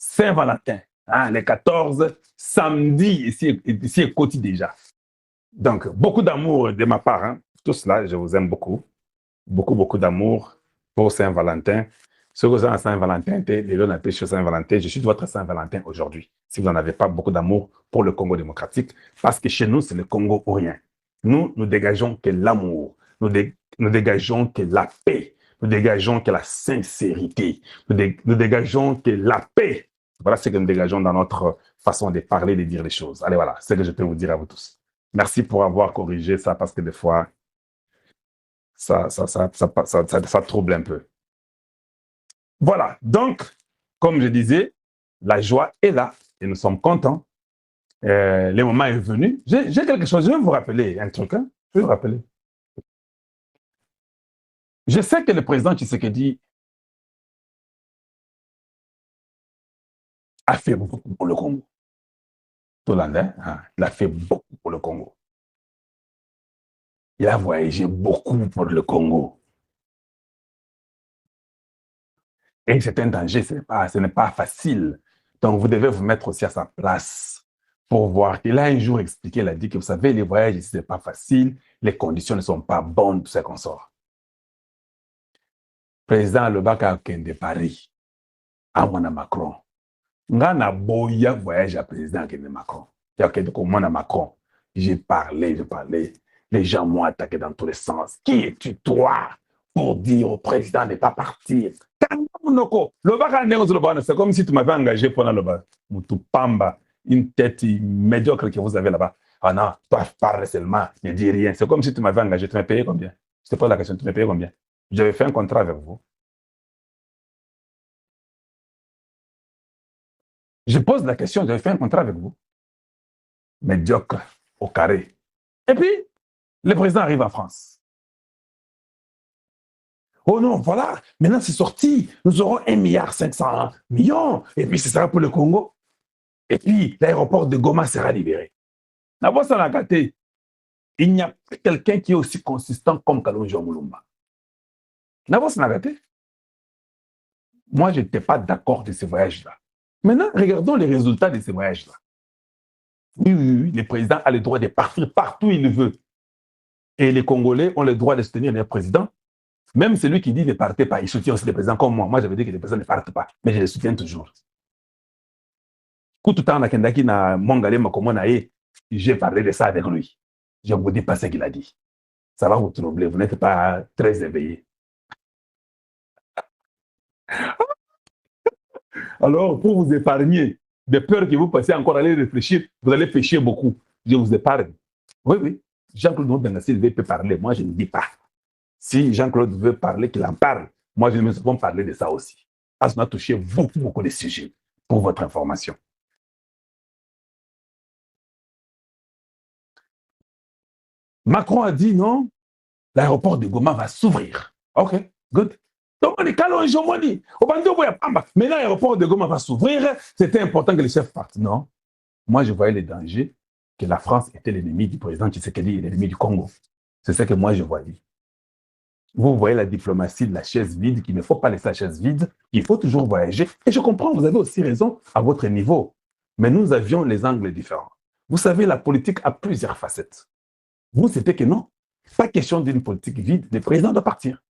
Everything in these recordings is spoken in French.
Saint-Valentin, hein, les 14, samedi, ici est Côte déjà. Donc, beaucoup d'amour de ma part. Hein. Tout cela, je vous aime beaucoup. Beaucoup d'amour pour Saint-Valentin. Ce que vous avez à Saint-Valentin, les gens appellent chez Saint-Valentin, je suis votre Saint-Valentin aujourd'hui. Si vous n'en avez pas beaucoup d'amour pour le Congo démocratique, parce que chez nous, c'est le Congo ou rien. Nous dégageons que l'amour, nous dégageons que la paix, nous dégageons que la sincérité, nous dégageons que la paix. Voilà ce que nous dégageons dans notre façon de parler, de dire les choses. Allez, voilà, c'est ce que je peux vous dire à vous tous. Merci pour avoir corrigé ça, parce que des fois, ça trouble un peu. Voilà, donc, comme je disais, la joie est là et nous sommes contents. Le moment est venu. J'ai quelque chose, je vais vous rappeler un truc. Hein? Je vais vous rappeler. Je sais que le président Tshisekedi a fait beaucoup pour le Congo. Tolanda, hein? Il a fait beaucoup pour le Congo. Il a voyagé beaucoup pour le Congo. Et c'est un danger, ce n'est pas facile. Donc, vous devez vous mettre aussi à sa place pour voir qu'il a un jour expliqué, il a dit que vous savez, les voyages ici, ce n'est pas facile, les conditions ne sont pas bonnes, tout ça qu'on sort. Président Lobaka de Paris, à mon Macron. Ngana boya voyage à président de Macron. Il y a quelqu'un comme moi à Macron. J'ai parlé. Les gens m'ont attaqué dans tous les sens. Qui es-tu, toi, pour dire au président de ne pas partir? C'est comme si tu m'avais engagé pendant le bas. Moutupamba, une tête médiocre que vous avez là-bas. Ah non, toi, parle seulement, ne dis rien. C'est comme si tu m'avais engagé. Tu m'as payé combien? Je te pose la question, tu m'as payé combien? J'avais fait un contrat avec vous. Je pose la question, j'avais fait un contrat avec vous. Médiocre, au carré. Et puis, le président arrive en France. Oh non, voilà, maintenant c'est sorti. Nous aurons 1,5 milliard. Et puis, ce sera pour le Congo. Et puis, l'aéroport de Goma sera libéré. D'abord, ça l'a gâté. Il n'y a pas quelqu'un qui est aussi consistant comme Kalonji Mulumba. D'abord, ça l'a gâté. Moi, je n'étais pas d'accord de ce voyage-là. Maintenant, regardons les résultats de ce voyage-là. Oui, le président a le droit de partir partout où il veut. Et les Congolais ont le droit de soutenir leur président. Même celui qui dit ne partez pas, il soutient aussi les présidents comme moi. Moi, j'avais dit que les présidents ne partent pas, mais je les soutiens toujours. Tout le temps, j'ai parlé de ça avec lui. Je ne vous dis pas ce qu'il a dit. Ça va vous troubler, vous n'êtes pas très éveillé. Alors, pour vous épargner des peurs que vous passez encore à aller réfléchir, vous allez pécher beaucoup. Je vous épargne. Oui. Jean-Claude Benassil peut parler, moi je ne dis pas. Si Jean-Claude veut parler, qu'il en parle. Moi, je ne me suis pas parler de ça aussi. Parce qu'on a touché beaucoup de sujets pour votre information. Macron a dit non, l'aéroport de Goma va s'ouvrir. OK, good. Donc, on est calme, maintenant, l'aéroport de Goma va s'ouvrir. C'était important que les chefs partent. Non, moi, je voyais les dangers que la France était l'ennemi du président Tshisekedi et l'ennemi du Congo. C'est ce que moi, je voyais. Vous voyez la diplomatie de la chaise vide, qu'il ne faut pas laisser la chaise vide, il faut toujours voyager. Et je comprends, vous avez aussi raison à votre niveau. Mais nous avions les angles différents. Vous savez, la politique a plusieurs facettes. Vous, c'était que non, pas question d'une politique vide, le président doit partir.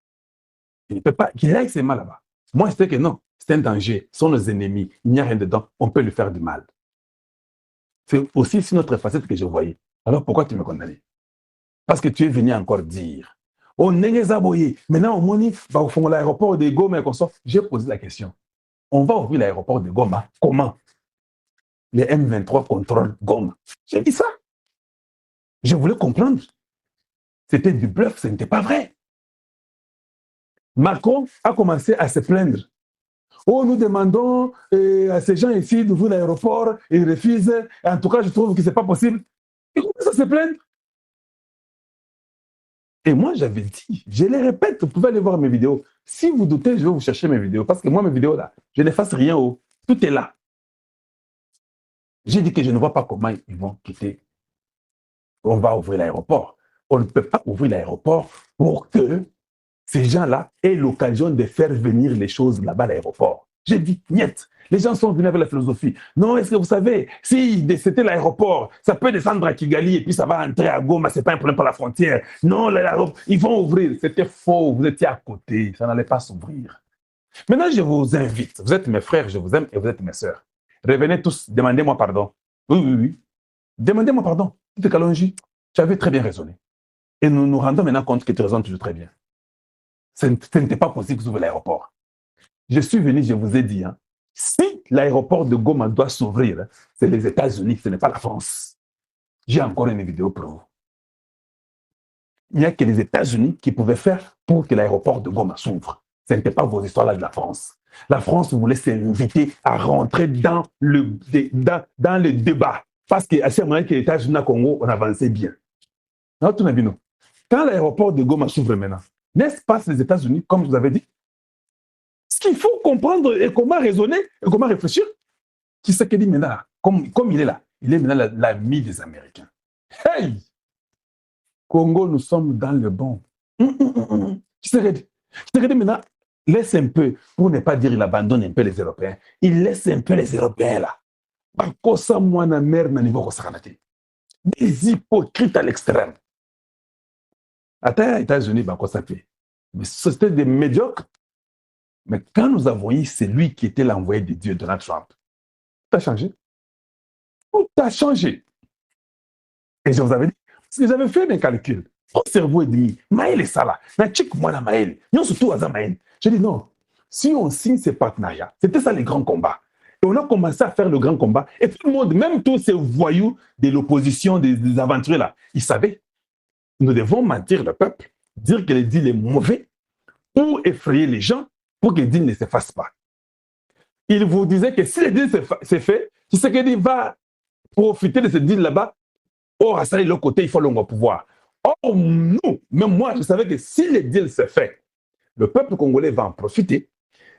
Il ne peut pas, qu'il aille ses mains là-bas. Moi, c'était que non, c'est un danger, ce sont nos ennemis, il n'y a rien dedans, on peut lui faire du mal. C'est aussi une autre facette que je voyais. Alors pourquoi tu me condamnes? Parce que tu es venu encore dire, oh, maintenant, au moins, au fond, l'aéroport de Goma, j'ai posé la question. On va ouvrir l'aéroport de Goma. Comment? Les M23 contrôlent Goma. J'ai dit ça. Je voulais comprendre. C'était du bluff, ce n'était pas vrai. Macron a commencé à se plaindre. Oh, nous demandons à ces gens ici d'ouvrir l'aéroport, ils refusent. En tout cas, je trouve que ce n'est pas possible. Ils commencent à se plaindre. Et moi, j'avais dit, je les répète, vous pouvez aller voir mes vidéos. Si vous doutez, je vais vous chercher mes vidéos. Parce que moi, mes vidéos, là, je n'efface rien. Tout est là. J'ai dit que je ne vois pas comment ils vont quitter. On va ouvrir l'aéroport. On ne peut pas ouvrir l'aéroport pour que ces gens-là aient l'occasion de faire venir les choses là-bas à l'aéroport. J'ai dit, niet. Les gens sont venus avec la philosophie. Non, est-ce que vous savez, si c'était l'aéroport, ça peut descendre à Kigali et puis ça va entrer à Goma, c'est pas un problème pour la frontière. Non, ils vont ouvrir. C'était faux, vous étiez à côté, ça n'allait pas s'ouvrir. Maintenant, je vous invite. Vous êtes mes frères, je vous aime et vous êtes mes sœurs. Revenez tous, demandez-moi pardon. Oui, oui, oui. Demandez-moi pardon. Dites Kalonji, tu avais très bien raisonné. Et nous nous rendons maintenant compte que tu raisonnes toujours très bien. Ce n'était pas possible que vous ouvrez l'aéroport. Je suis venu, je vous ai dit, hein, si l'aéroport de Goma doit s'ouvrir, c'est les États-Unis, ce n'est pas la France. J'ai encore une vidéo pour vous. Il n'y a que les États-Unis qui pouvaient faire pour que l'aéroport de Goma s'ouvre. Ce n'était pas vos histoires-là de la France. La France voulait s'inviter à rentrer dans le débat. Parce qu'à ce moment que les États-Unis et le Congo, on avançait bien. Non, tout n'a quand l'aéroport de Goma s'ouvre maintenant, n'est-ce pas les États-Unis, comme je vous avais dit? Ce qu'il faut comprendre et comment raisonner et comment réfléchir, qui sait qu'il dit maintenant, comme il est là, il est maintenant l'ami des Américains. Hey! Congo, nous sommes dans le bon. Qui sait qu'il dit maintenant, laisse un peu, pour ne pas dire il abandonne un peu les Européens, il laisse un peu les Européens là. Des hypocrites à l'extrême. Attends, les États-Unis, mais c'était des médiocres. Mais quand nous avons eu celui qui était l'envoyé de Dieu, Donald Trump, tout a changé. Tout a changé. Et je vous avais dit, parce que j'avais fait mes calculs. Mon cerveau est demi. Maël est ça là. J'ai dit non. Si on signe ces partenariats, c'était ça les grands combats. Et on a commencé à faire le grand combat. Et tout le monde, même tous ces voyous de l'opposition, des aventuriers là, ils savaient. Nous devons mentir le peuple, dire que le deal est mauvais, ou effrayer les gens pour que le deal ne se fasse pas. Il vous disait que si le deal s'est fait, tu sais qu'il va profiter de ce deal là-bas. Or, à ça, de l'autre côté, il faut le pouvoir. Or, nous, même moi, je savais que si le deal se fait, le peuple congolais va en profiter.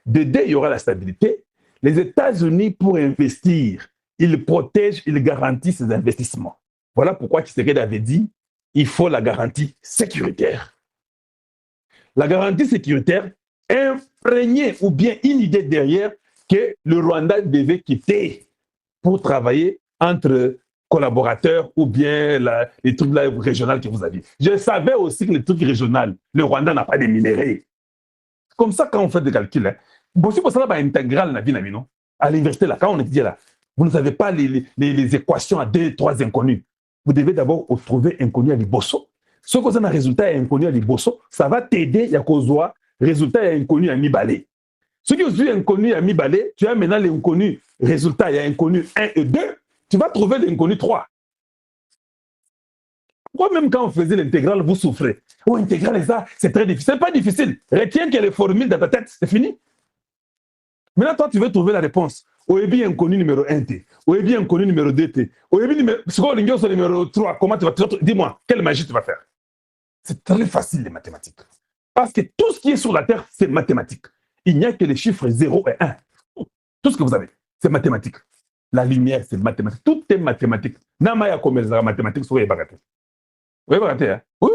Dedans, il y aura la stabilité. Les États-Unis, pour investir, ils protègent, ils garantissent ces investissements. Voilà pourquoi Tshisekedi avait dit il faut la garantie sécuritaire. La garantie sécuritaire imprégnée ou bien une idée derrière que le Rwanda devait quitter pour travailler entre collaborateurs ou bien les trucs là, régionaux que vous aviez. Je savais aussi que les trucs régionaux, le Rwanda n'a pas de minéraux. Comme ça, quand on fait des calculs, hein, si vous avez intégral dans la vie, non? À l'université, là, quand on étudie là, vous ne savez pas les équations à 2, 3 inconnus. Vous devez d'abord trouver inconnu à Liboso. Ce que vous avez un résultat inconnu à Liboso, ça va t'aider à cause résultat inconnu à Mibale. Ce qui est inconnu à Mibale, tu as maintenant l'inconnu résultat, il y a inconnu 1 et 2, tu vas trouver l'inconnu 3. Pourquoi même quand on faisait l'intégrale, vous souffrez? Oh, intégrale, ça, c'est très difficile. C'est pas difficile. Retiens que les formules dans ta tête, c'est fini. Maintenant, toi, tu veux trouver la réponse. Oebi inconnu numéro 1T. Oebi inconnu numéro 2T. Oebi numéro 3. Comment tu vas... Dis-moi, quelle magie tu vas faire? C'est très facile, les mathématiques. Parce que tout ce qui est sur la Terre, c'est mathématique. Il n'y a que les chiffres 0 et 1. Tout ce que vous avez, c'est mathématique. La lumière, c'est mathématique. Tout est mathématique. Namaya comme les mathématiques, c'est bagatelle. Oui, bagatelle, hein? Oui.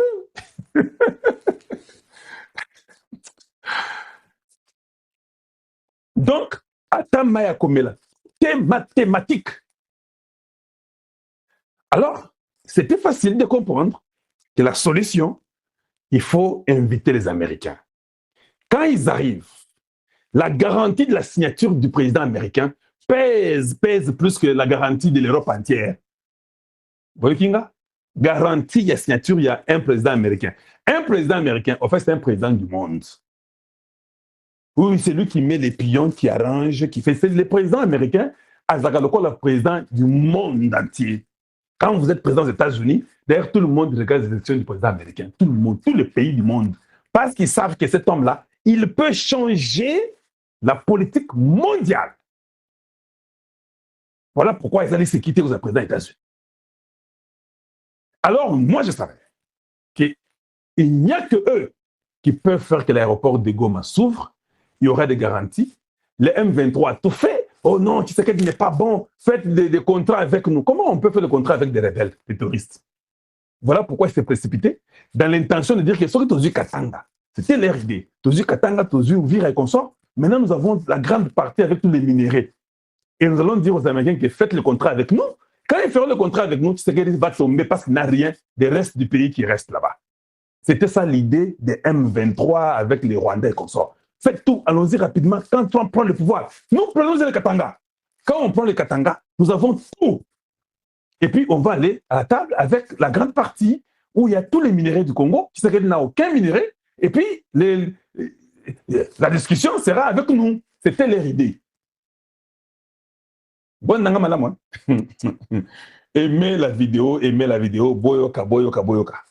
Donc, Atamaya Komela, c'est mathématique. Alors, c'était facile de comprendre que la solution, il faut inviter les Américains. Quand ils arrivent, la garantie de la signature du président américain pèse plus que la garantie de l'Europe entière. Vous voyez, Kinga? Garantie de la signature, il y a un président américain. Un président américain, en fait, c'est un président du monde. Oui, c'est lui qui met les pions, qui arrange, qui fait. C'est le président américain, Azagaloko, le président du monde entier. Quand vous êtes président des États-Unis, d'ailleurs, tout le monde regarde les élections du président américain. Tout le monde, tous les pays du monde. Parce qu'ils savent que cet homme-là, il peut changer la politique mondiale. Voilà pourquoi ils allaient se quitter aux présidents des États-Unis. Alors, moi, je savais qu'il n'y a que eux qui peuvent faire que l'aéroport de Goma s'ouvre. Il y aura des garanties. Le M23 a tout fait. Oh non, Tshisekedi n'est pas bon. Faites des contrats avec nous. Comment on peut faire des contrats avec des rebelles, des terroristes? Voilà pourquoi il s'est précipité dans l'intention de dire que ce que Tozu Katanga, c'était leur idée. Tozu Katanga, Tozu Ouvira et consort, Maintenant, nous avons la grande partie avec tous les minéraux. Et nous allons dire aux Américains que faites le contrat avec nous. Quand ils feront le contrat avec nous, Tshisekedi va tomber parce qu'il n'a rien des restes du pays qui reste là-bas. C'était ça l'idée des M23 avec les Rwandais et comme ça. Faites tout, allons-y rapidement. Quand Trump prend le pouvoir, nous prenons le Katanga. Quand on prend le Katanga, nous avons tout. Et puis, on va aller à la table avec la grande partie où il y a tous les minéraux du Congo. Tshisekedi n'a aucun minerai. Et puis, la discussion sera avec nous. C'était leur idée. Bonne nanga madame. Aimez la vidéo, boyoka, boyoka, boyoka.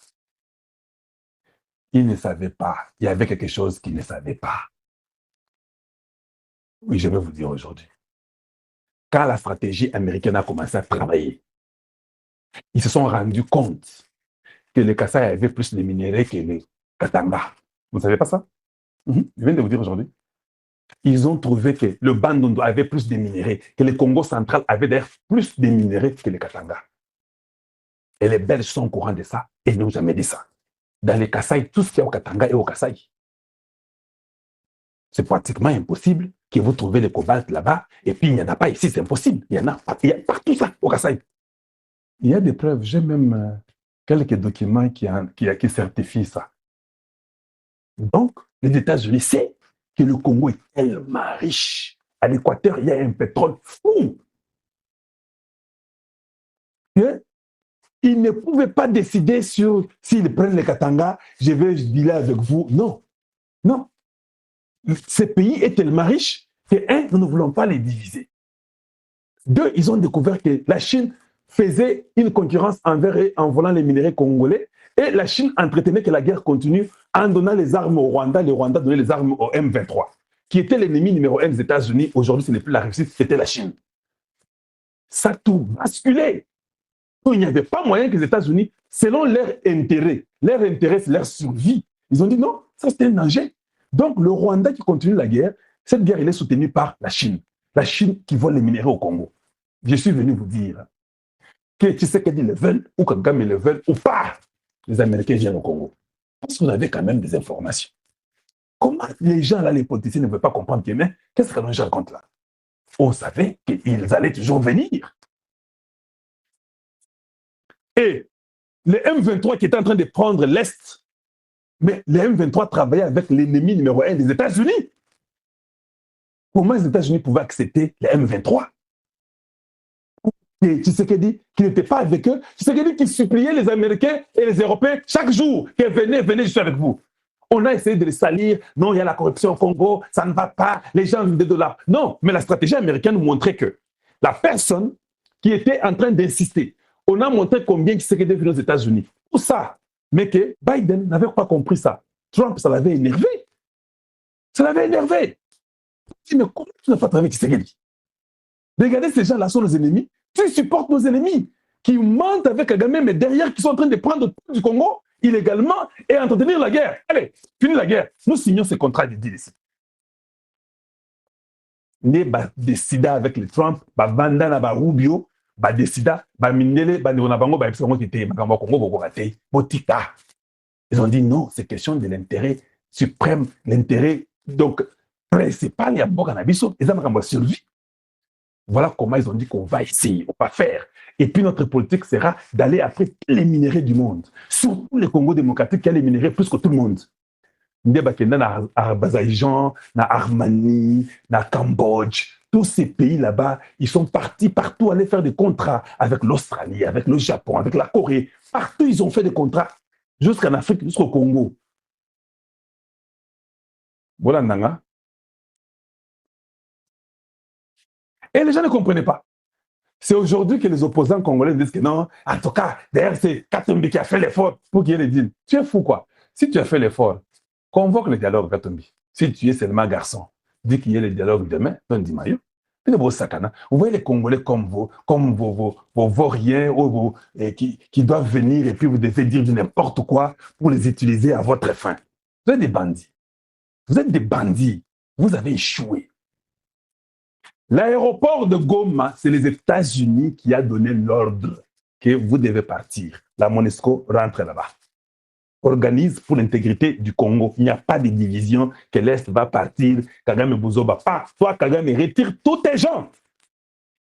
Ils ne savaient pas. Il y avait quelque chose qu'ils ne savaient pas. Oui, je vais vous dire aujourd'hui. Quand la stratégie américaine a commencé à travailler, ils se sont rendus compte que le Kassai avait plus de minéraux que le Katanga. Vous ne savez pas ça? Je viens de vous dire aujourd'hui. Ils ont trouvé que le Bandundu avait plus de minéraux, que le Congo central avait d'ailleurs plus de minéraux que le Katanga. Et les Belges sont au courant de ça et n'ont jamais dit ça. Dans les Kassai, tout ce qu'il y a au Katanga est au Kassai. C'est pratiquement impossible que vous trouvez le cobalt là-bas et puis il n'y en a pas ici, c'est impossible. Il y a partout ça au Kassai. Il y a des preuves, j'ai même quelques documents qui certifient ça. Donc, les États-Unis savent que le Congo est tellement riche. À l'équateur, il y a un pétrole fou. Ils ne pouvaient pas décider sur s'ils prennent le Katanga, je vais dealer avec vous. Non. Non. Ce pays est tellement riche que, un, nous ne voulons pas les diviser. Deux, ils ont découvert que la Chine faisait une concurrence envers eux en volant les minéraux congolais et la Chine entretenait que la guerre continue en donnant les armes au Rwanda. Le Rwanda donnait les armes au M23, qui était l'ennemi numéro 1 des États-Unis. Aujourd'hui, ce n'est plus la Russie, c'était la Chine. Ça a tout basculé. Il n'y avait pas moyen que les États-Unis, selon leur intérêt, c'est leur survie. Ils ont dit non, ça c'est un danger. Donc le Rwanda qui continue la guerre, cette guerre, elle est soutenue par la Chine. La Chine qui vole les minéraux au Congo. Je suis venu vous dire que Tshisekedi le veulent, ou Kagame le veulent, ou pas, les Américains viennent au Congo. Parce que vous avez quand même des informations. Comment les gens là, les politiciens ne veulent pas comprendre que, mais qu'est-ce que les gens racontent là? On savait qu'ils allaient toujours venir. Et le M23 qui était en train de prendre l'Est, mais le M23 travaillait avec l'ennemi numéro 1 des États-Unis. Comment les États-Unis pouvaient accepter le M23? Et Tshisekedi, qui n'était pas avec eux, Tshisekedi qui suppliait les Américains et les Européens chaque jour, que venez, je suis avec vous. On a essayé de les salir. Non, il y a la corruption au Congo, ça ne va pas, les gens ont des dollars. Non, mais la stratégie américaine nous montrait que la personne qui était en train d'insister, on a montré combien Tshisekedi est venu aux États-Unis. Tout ça. Mais que Biden n'avait pas compris ça. Trump, ça l'avait énervé. Ça l'avait énervé. Il dit, mais comment tu n'as pas travaillé avec Tshisekedi? Regardez, ces gens-là sont nos ennemis. Tu supportes nos ennemis qui mentent avec Kagame, mais derrière, qui sont en train de prendre tout du Congo illégalement et entretenir la guerre. Allez, finis la guerre. Nous signons ce contrat de deal ici. Nous décidons avec les Trump, Vandana, Rubio, décida, Mindele, ils ont dit non, c'est question de l'intérêt suprême, l'intérêt donc principal, il y a beaucoup de ils ont survie. Voilà comment ils ont dit qu'on va essayer, on va faire. Et puis notre politique sera d'aller après les minéraux du monde. Surtout le Congo démocratique qui a les minéraux plus que tout le monde. Na Azerbaïdjan, na Armanie, na Cambodge, tous ces pays là-bas, ils sont partis partout aller faire des contrats avec l'Australie, avec le Japon, avec la Corée. Partout, ils ont fait des contrats, jusqu'en Afrique, jusqu'au Congo. Voilà, Nanga. Et les gens ne comprenaient pas. C'est aujourd'hui que les opposants congolais disent que non, en tout cas, d'ailleurs, c'est Katumbi qui a fait l'effort pour qu'il y ait les deals. Tu es fou, quoi. Si tu as fait l'effort, convoque le dialogue, Katumbi. Si tu es seulement garçon, dis qu'il y ait le dialogue demain, donne du maillot. Vous voyez les Congolais comme vos vauriens qui doivent venir et puis vous devez dire du n'importe quoi pour les utiliser à votre fin. Vous êtes des bandits. Vous êtes des bandits. Vous avez échoué. L'aéroport de Goma, c'est les États-Unis qui a donné l'ordre que vous devez partir. La MONUSCO rentre là-bas. organise pour l'intégrité du Congo. Il n'y a pas de division que l'Est va partir, Kagame Bouzoba pas. Toi, Kagame retire tous tes gens.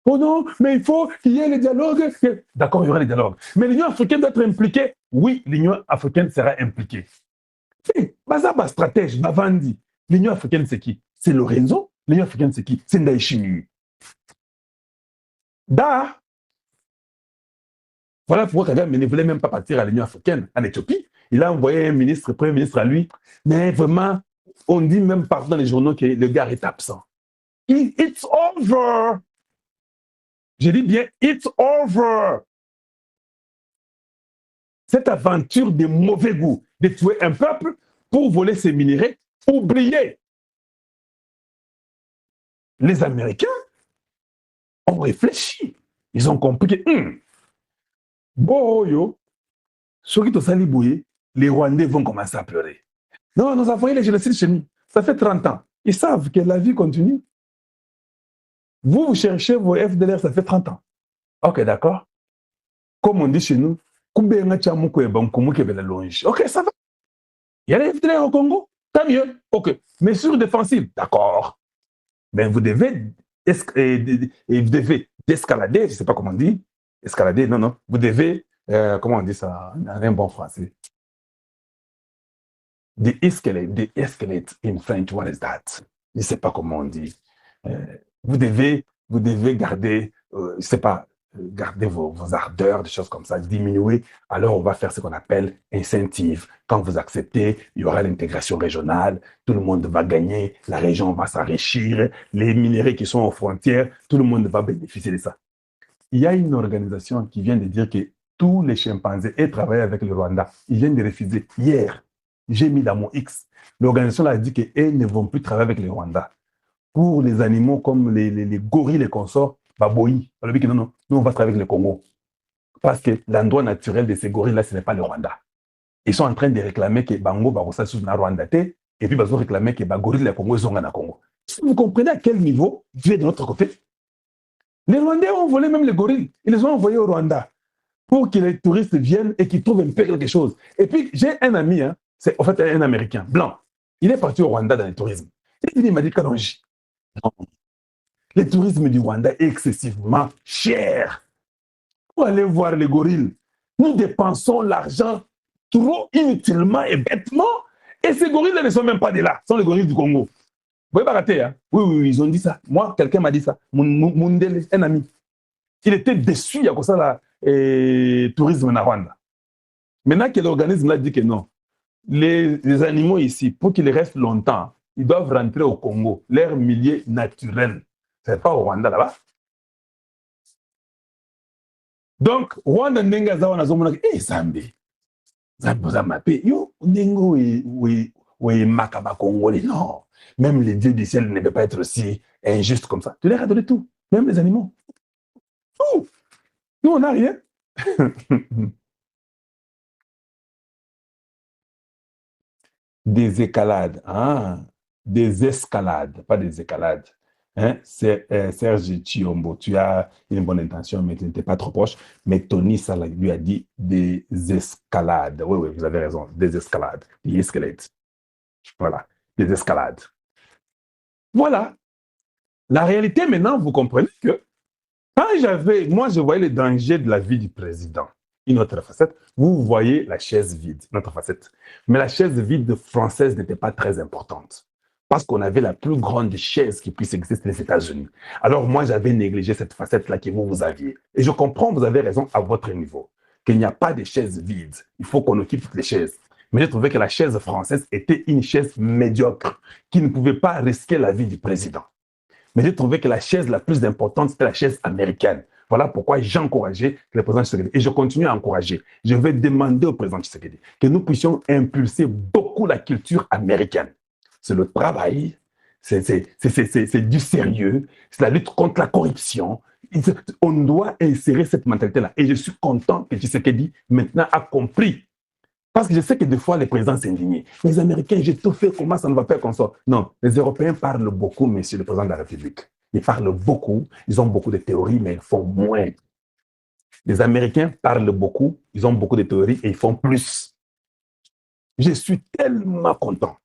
Oh non, mais il faut qu'il y ait le dialogue. D'accord, il y aura le dialogue. Mais l'Union africaine doit être impliquée. Oui, l'Union africaine sera impliquée. Bazaba stratège, Bavandi. L'Union africaine, c'est qui? C'est Lorenzo. L'Union africaine, c'est qui? C'est Ndaïchinu. Da. Voilà pourquoi Kagame ne voulait même pas partir à l'Union africaine en Éthiopie. Il a envoyé un ministre, premier ministre à lui. Mais vraiment, on dit même partout dans les journaux que le gars est absent. It's over. Je dis bien, it's over. Cette aventure de mauvais goût, de tuer un peuple pour voler ses minéraux, oubliez. Les Américains ont réfléchi. Ils ont compris que, Boyo, ceux qui sont libouillés, les Rwandais vont commencer à pleurer. Non, nous avons eu les génocides chez nous. Ça fait 30 ans. Ils savent que la vie continue. Vous cherchez vos FDLR, ça fait 30 ans. Ok, d'accord. Comme on dit chez nous, ok, ça va. Il y a les FDLR au Congo, tant mieux. Ok. Mesures défensives, d'accord. Mais vous devez, vous devez escalader, je ne sais pas comment on dit. Escalader, non, non. Vous devez, comment on dit ça en un bon français? De-escalate in French, what is that? Je ne sais pas comment on dit. Vous devez garder, je ne sais pas, garder vos ardeurs, des choses comme ça, diminuer. Alors, on va faire ce qu'on appelle incentive. Quand vous acceptez, il y aura l'intégration régionale, tout le monde va gagner, la région va s'enrichir, les minéraux qui sont aux frontières, tout le monde va bénéficier de ça. Il y a une organisation qui vient de dire que tous les chimpanzés aient travaillé avec le Rwanda. Ils viennent de refuser. Hier, j'ai mis dans mon X. L'organisation a dit qu'elles ne vont plus travailler avec le Rwanda. Pour les animaux comme les gorilles, les consorts, baboï. On a dit que non, non, nous on va travailler avec le Congo. Parce que l'endroit naturel de ces gorilles-là, ce n'est pas le Rwanda. Ils sont en train de réclamer que Bango, Barossa, sous na Rwanda, et puis ils ont réclamé que Bagorille, le Congo, ils sont en Congo. Vous comprenez à quel niveau Dieu est de notre côté? Les Rwandais ont volé même les gorilles. Ils les ont envoyés au Rwanda pour que les touristes viennent et qu'ils trouvent un peu quelque chose. Et puis, j'ai un ami, hein, c'est en fait un Américain, blanc. Il est parti au Rwanda dans le tourisme. Et il m'a dit, Kalonji, le tourisme du Rwanda est excessivement cher. Pour aller voir les gorilles, nous dépensons l'argent trop inutilement et bêtement. Et ces gorilles-là ne sont même pas de là. Ce sont les gorilles du Congo. Vous voyez pas rater, hein? Oui, oui, oui, ils ont dit ça. Moi, quelqu'un m'a dit ça. Mundele, un ami. Il était déçu à cause de la tourisme en Rwanda. Maintenant que l'organisme là dit que non, les animaux ici, pour qu'ils restent longtemps, ils doivent rentrer au Congo, leur milieu naturel. C'est pas au Rwanda là-bas. Donc, Rwanda Nenga Zawana Zomona, Zambi. Zambi Zamape, yo, Nengo et Makaba Congolais. Non. Même les dieux du ciel ne peuvent pas être aussi injustes comme ça. Tu leur as donné tout. Même les animaux. Tout. Nous, on n'a rien. Des escalades. Ah, des escalades, pas des escalades. Hein? C'est Serge Chiombo, tu as une bonne intention, mais tu n'étais pas trop proche. Mais Tony Salah lui a dit des escalades. Oui, oui, vous avez raison, des escalades. Des escalades. Voilà, des escalades. Voilà. La réalité, maintenant, vous comprenez que moi, je voyais les dangers de la vie du président. Une autre facette, vous voyez la chaise vide, une autre facette. Mais la chaise vide française n'était pas très importante. Parce qu'on avait la plus grande chaise qui puisse exister aux États-Unis. Alors moi, j'avais négligé cette facette-là que vous aviez. Et je comprends, vous avez raison à votre niveau, qu'il n'y a pas de chaise vide. Il faut qu'on occupe toutes les chaises. Mais j'ai trouvé que la chaise française était une chaise médiocre qui ne pouvait pas risquer la vie du président. Mais j'ai trouvé que la chaise la plus importante, c'était la chaise américaine. Voilà pourquoi j'ai encouragé le président Tshisekedi. Et je continue à encourager. Je vais demander au président Tshisekedi que nous puissions impulser beaucoup la culture américaine. C'est le travail, c'est du sérieux, c'est la lutte contre la corruption. On doit insérer cette mentalité-là. Et je suis content que Tshisekedi maintenant a compris. Parce que je sais que des fois, les présidents s'indignent. Les Américains, j'ai tout fait, comment ça ne va pas comme ça? Non, les Européens parlent beaucoup, monsieur le président de la République. Ils parlent beaucoup, ils ont beaucoup de théories, mais ils font moins. Les Américains parlent beaucoup, ils ont beaucoup de théories et ils font plus. Je suis tellement content.